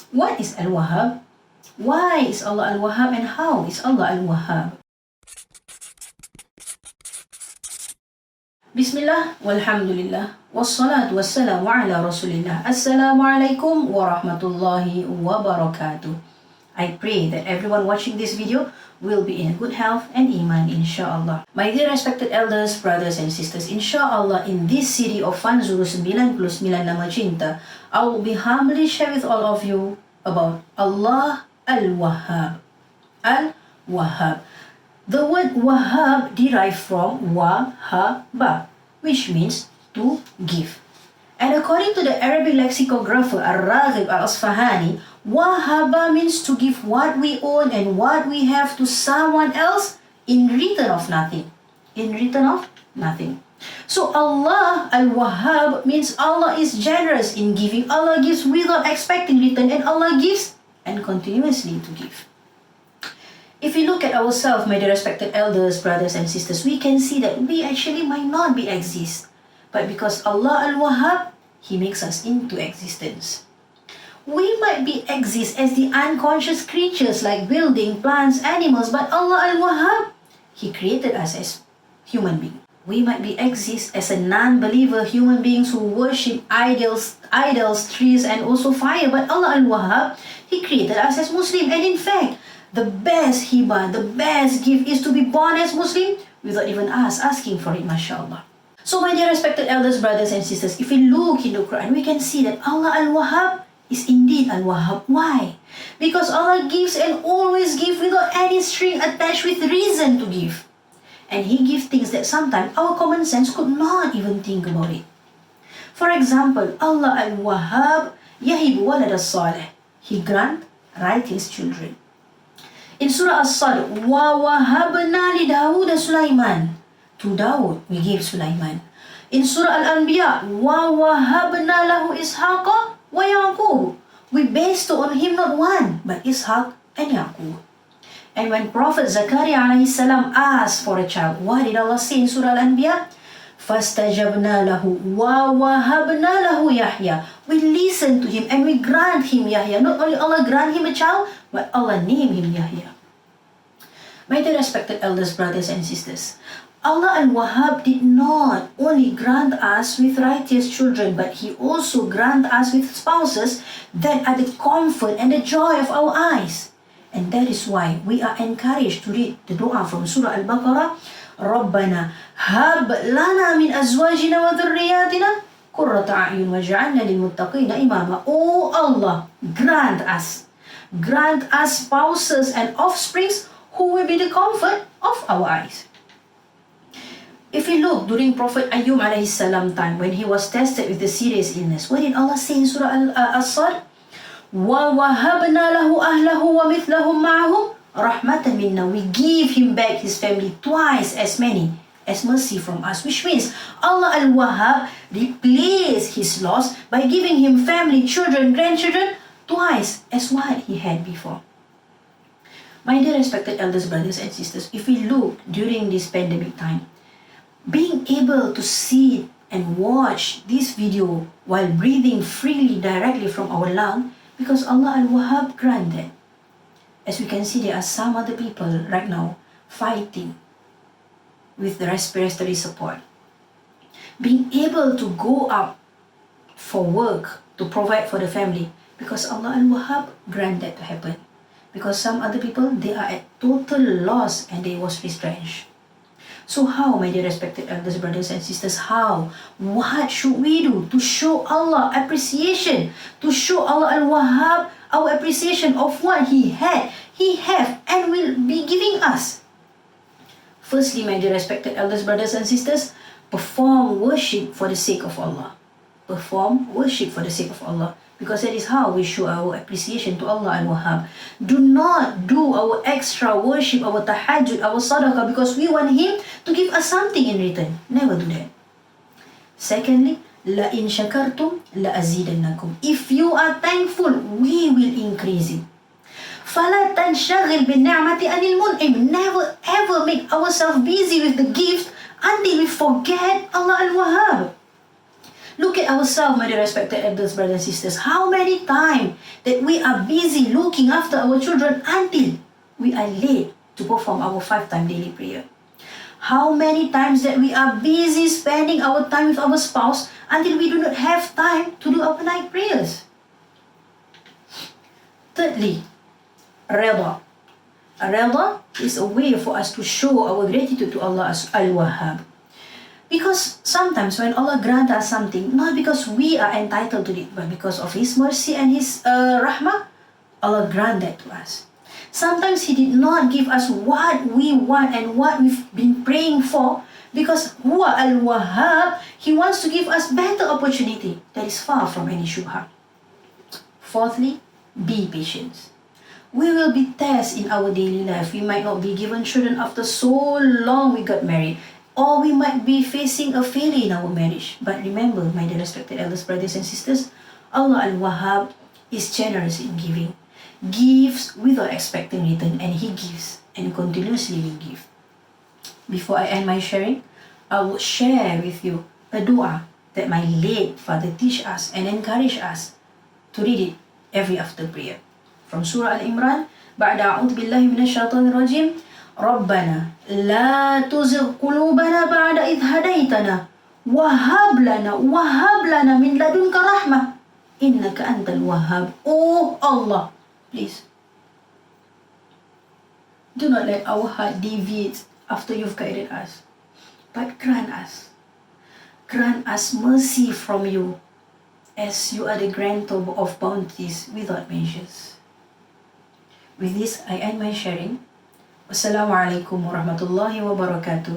What is Al-Wahhab? Why is Allah Al-Wahhab, and how is Allah Al-Wahhab? Bismillah, walhamdulillah, wassalatu wassalamu ala rasulillah. Assalamu alaikum warahmatullahi wabarakatuh. I pray that everyone watching this video will be in good health and iman, inshallah. My dear respected elders, brothers and sisters, inshallah, in this series of Fanzuruu 99 Nama Cinta, I will be humbly share with all of you about Allah Al-Wahhab. Al-Wahhab. The word Wahhab derived from Wahhaba, which means to give. And according to the Arabic lexicographer Ar-Raghib Al-Asfahani, Wahhaba means to give what we own and what we have to someone else in return of nothing. In return of nothing. So Allah Al-Wahhab means Allah is generous in giving. Allah gives without expecting return, and Allah gives and continuously to give. If we look at ourselves, my dear respected elders, brothers and sisters, we can see that we actually might not be exist. But because Allah Al-Wahhab, He makes us into existence. We might be exist as the unconscious creatures like building, plants, animals, but Allah Al-Wahhab, He created us as human beings. We might be exist as a non-believer human beings who worship idols, trees, and also fire, but Allah Al-Wahhab, He created us as Muslim. And in fact, the best hibah, the best gift is to be born as Muslim without even us asking for it, mashallah. So my dear respected elders, brothers and sisters, if we look in the Quran, we can see that Allah Al-Wahhab is indeed Al-Wahhab. Why? Because Allah gives and always gives without any string attached with reason to give. And He gives things that sometimes our common sense could not even think about it. For example, Allah Al-Wahhab yahibu walad as-salih. He grant righteous children. In Surah As-Sad, وَوَهَبْنَا لِدَاوُدَ سُلَيْمَانَ. To Daud, we gave Sulaiman. In Surah Al-Anbiya, وَوَهَبْنَا لَهُ إِسْحَاقَ وَيَعْقُوبَ. We bestowed on him not one, but Ishaq and Yaqub. And when Prophet Zakaria alayhi salam asked for a child, what did Allah say in Surah Al-Anbiya? فَاسْتَجَبْنَا لَهُ وَوَهَبْنَا لَهُ يَحْيَى. We listened to him and we grant him Yahya. Not only Allah grant him a child, but Allah named him Yahya. My dear respected elders, brothers and sisters, Allah Al-Wahhab did not only grant us with righteous children, but He also grant us with spouses that are the comfort and the joy of our eyes. And that is why we are encouraged to read the dua from Surah Al-Baqarah, رَبَّنَا هَبْ لَنَا مِنْ أَزْوَاجِنَا وَذُرِّيَّاتِنَا قُرَّةَ أَعْيُنٍ وَاجْعَلْنَا لِلْمُتَّقِينَ إِمَامًا. Oh Allah, grant us spouses and offsprings who will be the comfort of our eyes. If we look during Prophet Ayyub alayhi salam time, when he was tested with the serious illness, what did Allah say in Surah As-Sad? وَوَهَبْنَا لَهُ أَهْلَهُ وَمِثْلَهُمْ مَعَهُمْ رَحْمَةً مِنَّا. We give him back his family twice as many as mercy from us, which means Allah Al-Wahhab replaced his loss by giving him family, children, grandchildren twice as what he had before. My dear respected elders, brothers and sisters, if we look during this pandemic time, being able to see and watch this video while breathing freely directly from our lung, because Allah Al-Wahhab granted. As we can see, there are some other people right now fighting with the respiratory support. Being able to go out for work to provide for the family, because Allah Al-Wahhab granted to happen. Because some other people, they are at total loss and they was retrenched. So how, my dear respected elders, brothers and sisters, how? What should we do to show Allah appreciation? To show Allah Al-Wahhab our appreciation of what He have, and will be giving us? Firstly, my dear respected elders, brothers and sisters, perform worship for the sake of Allah. Perform worship for the sake of Allah. Because that is how we show our appreciation to Allah Al-Wahhab. Do not do our extra worship, our tahajjud, our sadaqah, because we want Him to give us something in return. Never do that. Secondly, لَإِن شَكَرْتُمْ لَأَزِيدَنَّكُمْ. If you are thankful, we will increase it. فَلَا تَنْشَغِلْ بِالنِّعْمَةِ عَنِ الْمُنْعِمِ. Never ever make ourselves busy with the gift until we forget Allah Al-Wahhab. Look at ourselves, my dear respected elders, brothers and sisters. How many times that we are busy looking after our children until we are late to perform our 5-time daily prayer. How many times that we are busy spending our time with our spouse until we do not have time to do our night prayers. Thirdly, Rida. Rida is a way for us to show our gratitude to Allah as Al-Wahhab. Because sometimes when Allah grants us something, not because we are entitled to it, but because of His mercy and His rahmah, Allah grant that to us. Sometimes He did not give us what we want and what we've been praying for, because Huwa Al-Wahhab, He wants to give us better opportunity that is far from any shubha. Fourthly, be patient. We will be tested in our daily life. We might not be given children after so long we got married, or we might be facing a failure in our marriage. But remember, my dear respected elders, brothers and sisters, Allah Al-Wahhab is generous in giving. Gives without expecting return, and He gives and continuously will give. Before I end my sharing, I will share with you a dua that my late father teach us and encourage us to read it every after prayer. From Surah Al-Imran, بعد أعوذ بالله من الشيطان الرجيم ربنا لا تزغ قلوبنا بعد إذ هديتنا وهب لنا من لدنك رحمة إنك أنت الوهاب. Oh Allah, please do not let our heart deviate after you've guided us, but grant us mercy from you, as you are the grantor of bounties without measures. With this, I end my sharing. Wassalamualaikum warahmatullahi wabarakatuh.